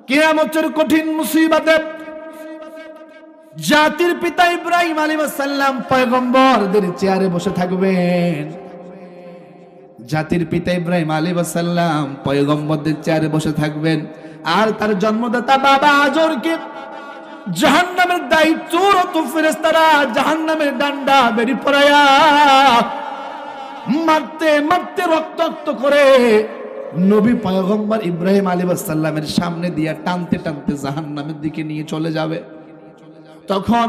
কিয়ামতের কঠিন মুসিবতে জাতির পিতা ইব্রাহিম আলাইহিস সালাম পয়গম্বরদের চেয়ারে বসে থাকবেন। জাতির পিতা ইব্রাহিম আলাইহিস সালাম পয়গম্বরদের চেয়ারে বসে থাকবেন, আর তার জন্মদাতা বাবা আজরকে জাহান্নামের দায়িত্বরত ফেরেশতারা জাহান্নামের ডান্ডা বেরি পড়ায়া মারতে মারতে রক্তাক্ত করে নবী পয়গম্বর ইব্রাহিম আলাইহিস সালামের সামনে দিয়ে টানতে টানতে জাহান্নামের দিকে নিয়ে চলে যাবে। তখন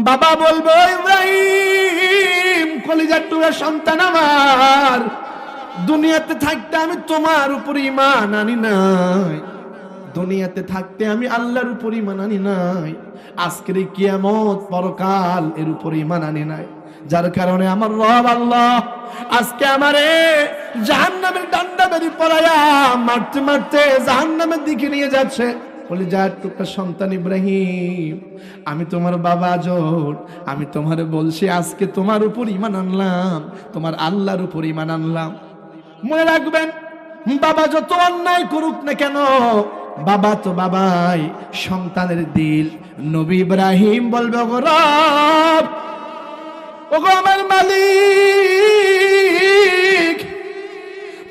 বাবা বলবে, ইব্রাহিম কলিজার টুকরা সন্তান আমার, দুনিয়াতে থাকতে আমি তোমার উপর ঈমান আনি নাই, দুনিয়াতে থাকতে আমি আল্লাহর উপর ঈমান আনি নাই, আজকের এই কিয়ামত পরকাল এর উপর ঈমান আনি নাই, যার কারণে আমার রব আল্লাহ আজকে আমারে জাহান্নামের ডান্ডা বেরি পড়ায়া মারতে মারতে জাহান্নামের দিকে নিয়ে যাচ্ছে। বলে, যার টুকরা সন্তান ইব্রাহিম, আমি তোমার বাবা আজর, আমি তোমারে বলছি আজকে তোমার উপর ঈমান আনলাম, তোমার আল্লাহর উপর ঈমান আনলাম। মনে রাখবেন, বাবা যত অন্যায় করুক না কেন, বাবা তো বাবাই, সন্তানের দিল। নবী ইব্রাহিম বলবে, ওগো রব, ওগো আমার মালিক,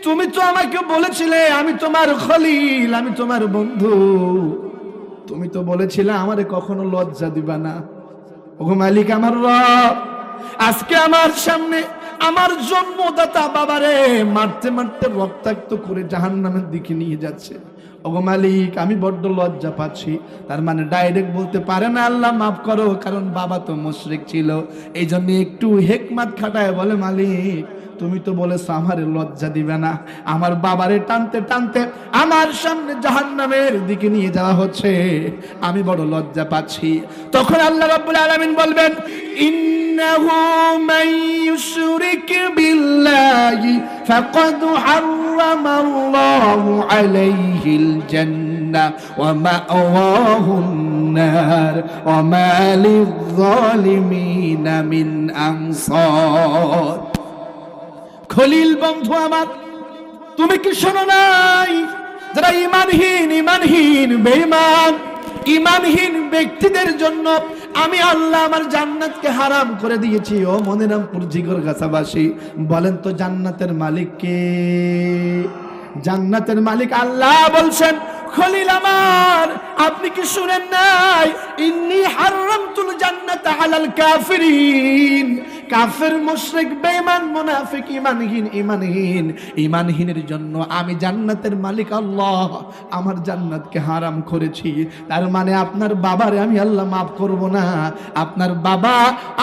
তুমি তো আমাকে বলেছিলে আমি তোমার খলিল, আমি তোমার বন্ধু, তুমি তো বলেছিলে আমারে কখনো লজ্জা দিবা না। ওগো মালিক আমার রব, আজকে আমার সামনে আমার জন্মদাতা বাবারে মারতে মারতে রক্তাক্ত করে জাহান্নামের দিকে নিয়ে যাচ্ছে। ওগো মালিক, আমি বড্ড লজ্জা পাচ্ছি। তার মানে ডাইরেক্ট বলতে পারে না আল্লাহ মাফ করো, কারণ বাবা তো মুশরিক ছিল। এই জন্য একটু হেকমত খাটায় বলে, মালিক তুমি তো বলেছো আমারে লজ্জা দিবে না, আমার বাবারে টানতে টানতে আমার সামনে জাহান্নামের দিকে নিয়ে যাওয়া হচ্ছে, আমি বড় লজ্জা পাচ্ছি। তখন আল্লাহ রাব্বুল আলামিন বলবেন, ইন্নাহু মান ইউশরিক বিল্লাহি ফাকাদ হারামাল্লাহু আলাইহিল জান্নাহ ওয়া মাওয়াহুন নার ওয়া মা লিয-যালিমিনা মিন আনসার। খলিল বন্ধু আমার, তুমি কি শোনো নাই, যারা ইমানহীন বেঈমান ইমানহীন ব্যক্তিদের জন্য আমি আল্লাহ আমার জান্নাতকে হারাম করে দিয়েছি। ও মনিরামপুর জিগরগাছাবাসী, বলেন তো জান্নাতের মালিক কে? জান্নাতের মালিক আল্লাহ বলছেন, খলিল আমার, আপনি কি শুনেন নাই, ইন্নী হারামতুল জান্নাতা আলাল কাফিরিন, কাফের মুশরিক বেঈমান মুনাফিক ইমানহীনের জন্য আমি জান্নাতের মালিক আল্লাহ আমার জান্নাতকে হারাম করেছি। তার মানে আপনার বাবারে আমি আল্লাহ মাফ করব না। আপনার বাবা,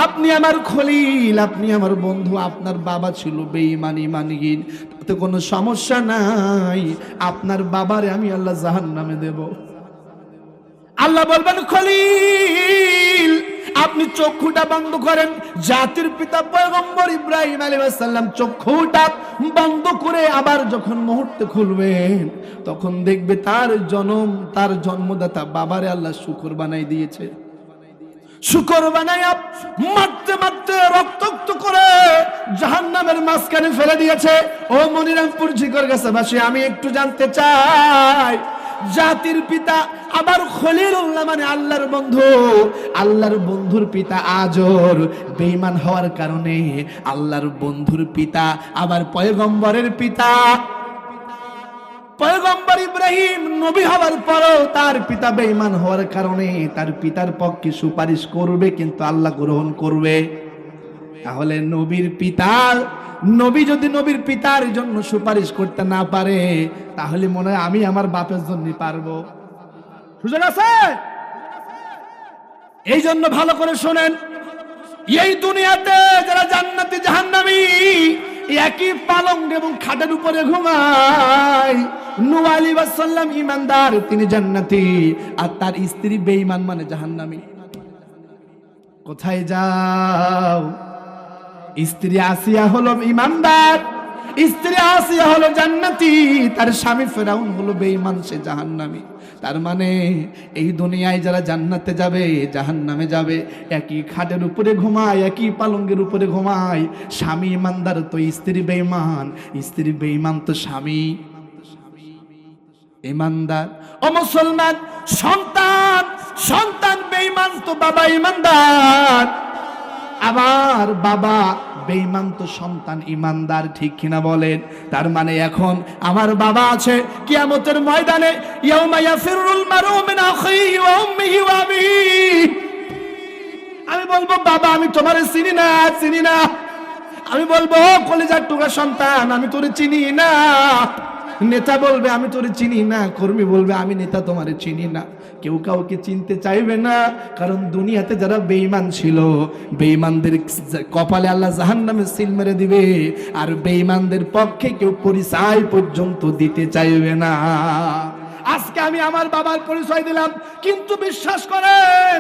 আপনি আমার খলিল, আপনি আমার বন্ধু, আপনার বাবা ছিল বেঈমান ইমানহীন, তাতে কোনো সমস্যা নাই, আপনার বাবারে আমি আল্লাহ জাহান্নামে দেব। আল্লাহ বলবেন, খলিল আপনি চক্ষুটা বন্ধ করেন। জাতির পিতা পয়গম্বর ইব্রাহিম আলাইহিস সালাম চক্ষুটা বন্ধ করে আবার যখন মুহূর্তে খুলবেন, তখন দেখবে তার জন্মদাতা বাবারে আল্লাহ শুকর বানাই দিয়েছে। শুকর বানায়া মারতে মারতে রক্তাক্ত করে জাহান্নামের মাঝখানে ফেলে দিয়েছে। ও মনিরামপুর জিগরগাছাবাসী, আমি একটু জানতে চাই, জাতির পিতা আবার খলিলুল্লাহ মানে আল্লাহর বন্ধু, আল্লাহর বন্ধুর পিতা আজর বেঈমান হওয়ার কারণে আল্লাহর বন্ধুর পিতা আবার পয়গম্বরের পিতা, পয়গম্বর ইব্রাহিম নবী হওয়ার পরও তার পিতা বেঈমান হওয়ার কারণে তার পিতার পক্ষে সুপারিশ করবে, কিন্তু আল্লাহ গ্রহণ করবে। তাহলে নবী যদি নবীর পিতার জন্য সুপারিশ করতে না পারে, তাহলে মনে হয় আমি আমার বাপের জন্য পারবো? সুযোগ আছে? এই জন্য ভালো করে শোনেন, এই দুনিয়াতে যারা জান্নাতি জাহান্নামী একই পালঙ্ক এবং খাটের উপরে ঘুমায়। নূহ আলাইহিস সালাম ঈমানদার, তিনি জান্নাতি, আর তার স্ত্রী বেঈমান মানে জাহান্নামী। কোথায় যাও? স্ত্রী আসিয়া হলো ঈমানদার, স্ত্রী আসিয়া হলো জান্নাতি, তার স্বামী ফেরাউন হলো বেঈমান, সে জাহান্নামী। তার মানে এই দুনিয়ায় যারা জান্নাতে যাবে জাহান্নামে যাবে, একই খাটের উপরে ঘুমায়, একই পালঙ্কের উপরে ঘুমায়। স্বামী ঈমানদার তো স্ত্রী বেঈমান, স্ত্রী বেঈমান তো স্বামী। ইমানদার ও মুসলমান, সন্তান সন্তান বেঈমান তো বাবা ইমানদার, আবার বাবা বেঈমান তো সন্তান ইমানদার, ঠিক কিনা বলেন? তার মানে এখন আমার বাবা আছে কিয়ামতের ময়দানে, ইয়াউমা ইয়াফিরুল মারউ মিন আখিহি ওয়া উম্মিহি ওয়া আবিহি। আমি বলবো বাবা আমি তোমারে চিনি না, চিনি না। আমি বলবো কলিজার টুকরা সন্তান আমি তোরে চিনি না। নেতা বলবে আমি তোরে চিনি না, কর্মী বলবে আমি নেতা তোমারে চিনি না। কেউ কাউকে চিনতে চাইবে না, কারণ দুনিয়াতে যারা বেঈমান ছিল, বেঈমানদের কপালে আল্লাহ জাহান্নামে সিল মেরে দিবে, আর বেঈমানদের পক্ষে কেউ পরিচয় পর্যন্ত দিতে চাইবে না। আজকে আমি আমার বাবার পরিচয় দিলাম, কিন্তু বিশ্বাস করেন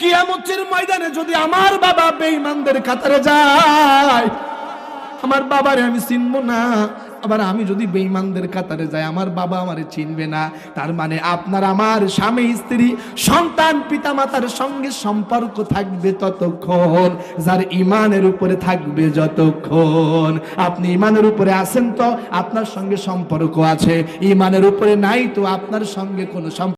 কিয়ামতের ময়দানে যদি আমার বাবা বেঈমানদের কাতারে যায়, আমার বাবারে আমি চিনবো না। আবার আমি যদি বেঈমানদের কাতারে যাই, আমার বাবা আমারে চিনবে না। তার মানে আপনার আমার স্বামী স্ত্রী সন্তান পিতামাতার সঙ্গে সম্পর্ক থাকবে ততক্ষণ, যার ইমানের উপরে থাকবে যতক্ষণ। আপনি ইমানের উপরে আছেন তো আপনার সঙ্গে সম্পর্ক আছে, ইমানের উপরে নাই তো আপনার সঙ্গে কোনো সম্পর্ক